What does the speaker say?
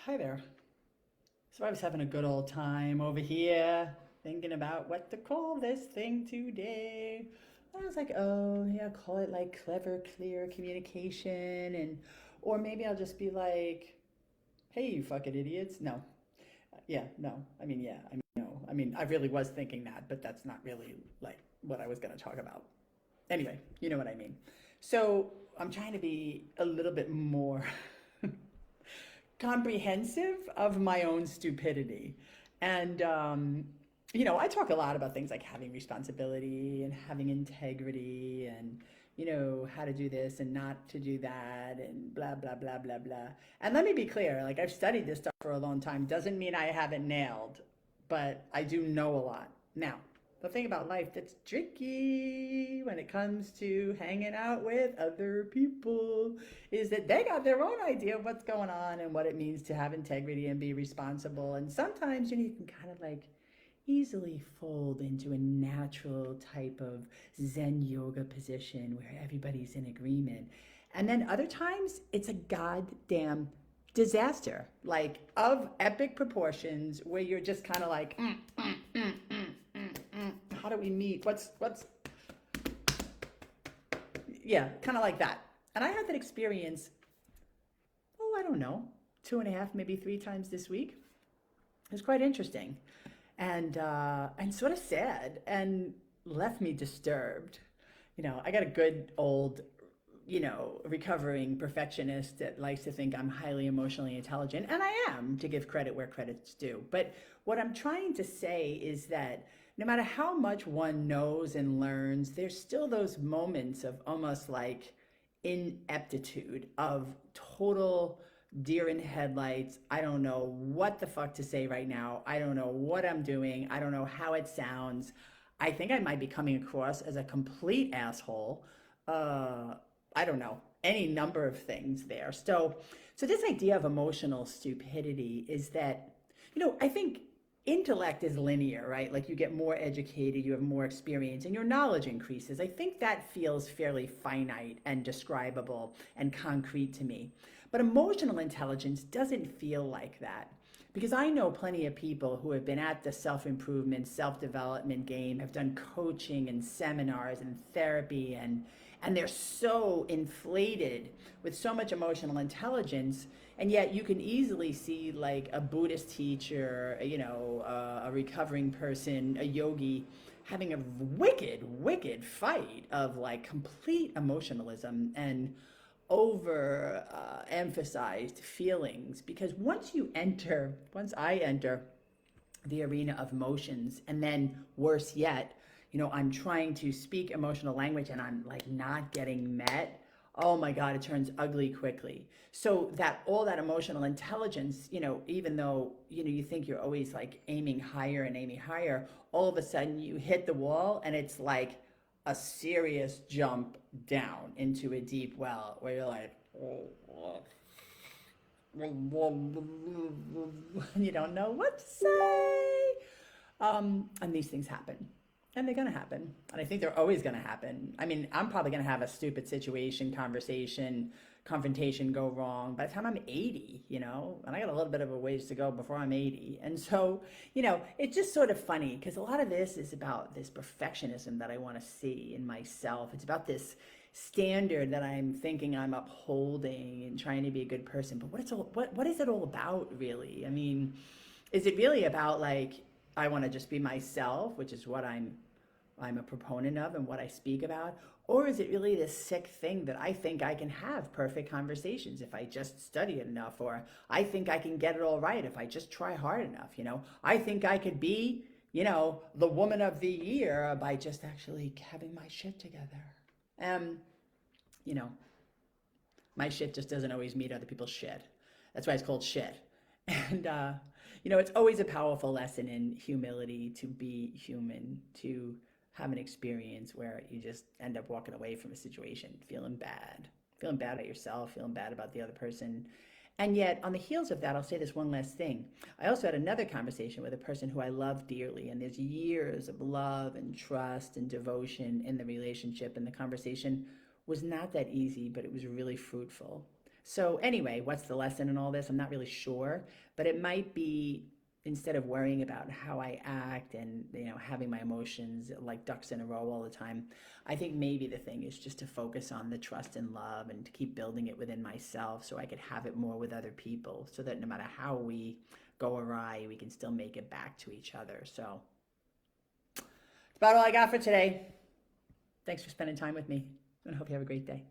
Hi there. So I was having a good old time over here thinking about what to call this thing today. I was like, oh, yeah, call it like clever, clear communication. Or maybe I'll just be like, hey, you fucking idiots. No. Yeah, no. Yeah, no. I really was thinking that, but that's not really like what I was going to talk about. Anyway, you know what I mean. So I'm trying to be a little bit more comprehensive of my own stupidity. And, I talk a lot about things like having responsibility and having integrity and, how to do this and not to do that and blah, blah, blah, blah, blah. And let me be clear, like I've studied this stuff for a long time. Doesn't mean I haven't nailed, but I do know a lot. Now, the thing about life that's tricky when it comes to hanging out with other people is that they got their own idea of what's going on and what it means to have integrity and be responsible. And sometimes you can kind of like easily fold into a natural type of Zen yoga position where everybody's in agreement. And then other times it's a goddamn disaster, like of epic proportions, where you're just kind of like, how do we meet? Yeah, kind of like that. And I had that experience, I don't know, two and a half, maybe three times this week. It was quite interesting and sort of sad and left me disturbed. I got a good old, recovering perfectionist that likes to think I'm highly emotionally intelligent, and I am, to give credit where credit's due. But what I'm trying to say is that no matter how much one knows and learns, there's still those moments of almost like ineptitude, of total deer in headlights. I don't know what the fuck to say right now. I don't know what I'm doing. I don't know how it sounds. I think I might be coming across as a complete asshole. Uh, I don't know, any number of things there. So this idea of emotional stupidity is that, I think intellect is linear, right? Like you get more educated, you have more experience, and your knowledge increases. I think that feels fairly finite and describable and concrete to me. But emotional intelligence doesn't feel like that. Because I know plenty of people who have been at the self improvement, self development game, have done coaching and seminars and therapy, and they're so inflated with so much emotional intelligence. And yet you can easily see like a Buddhist teacher, a recovering person, a yogi, having a wicked, wicked fight of like complete emotionalism and over emphasized feelings. Because once I enter the arena of emotions, and then worse yet, I'm trying to speak emotional language and I'm like not getting met. Oh my God, it turns ugly quickly. So that all that emotional intelligence, even though, you think you're always like aiming higher, all of a sudden you hit the wall and it's like a serious jump down into a deep well where you're like, you don't know what to say. And these things happen. And they're going to happen. And I think they're always going to happen. I'm probably going to have a stupid situation, conversation, confrontation go wrong by the time I'm 80, and I got a little bit of a ways to go before I'm 80. And so, it's just sort of funny because a lot of this is about this perfectionism that I want to see in myself. It's about this standard that I'm thinking I'm upholding and trying to be a good person. But what is it all about, really? Is it really about like I want to just be myself, which is what I'm a proponent of and what I speak about? Or is it really this sick thing that I think I can have perfect conversations if I just study it enough? Or I think I can get it all right if I just try hard enough, I think I could be, the woman of the year by just actually having my shit together. Um, you know, my shit just doesn't always meet other people's shit. That's why it's called shit. And, it's always a powerful lesson in humility to be human, to have an experience where you just end up walking away from a situation feeling bad about yourself, feeling bad about the other person. And yet, on the heels of that, I'll say this one last thing. I also had another conversation with a person who I love dearly, and there's years of love and trust and devotion in the relationship, and the conversation was not that easy, but it was really fruitful. So anyway, what's the lesson in all this? I'm not really sure, but it might be, instead of worrying about how I act and having my emotions like ducks in a row all the time, I think maybe the thing is just to focus on the trust and love and to keep building it within myself so I could have it more with other people, so that no matter how we go awry, we can still make it back to each other. So that's about all I got for today. Thanks for spending time with me, and I hope you have a great day.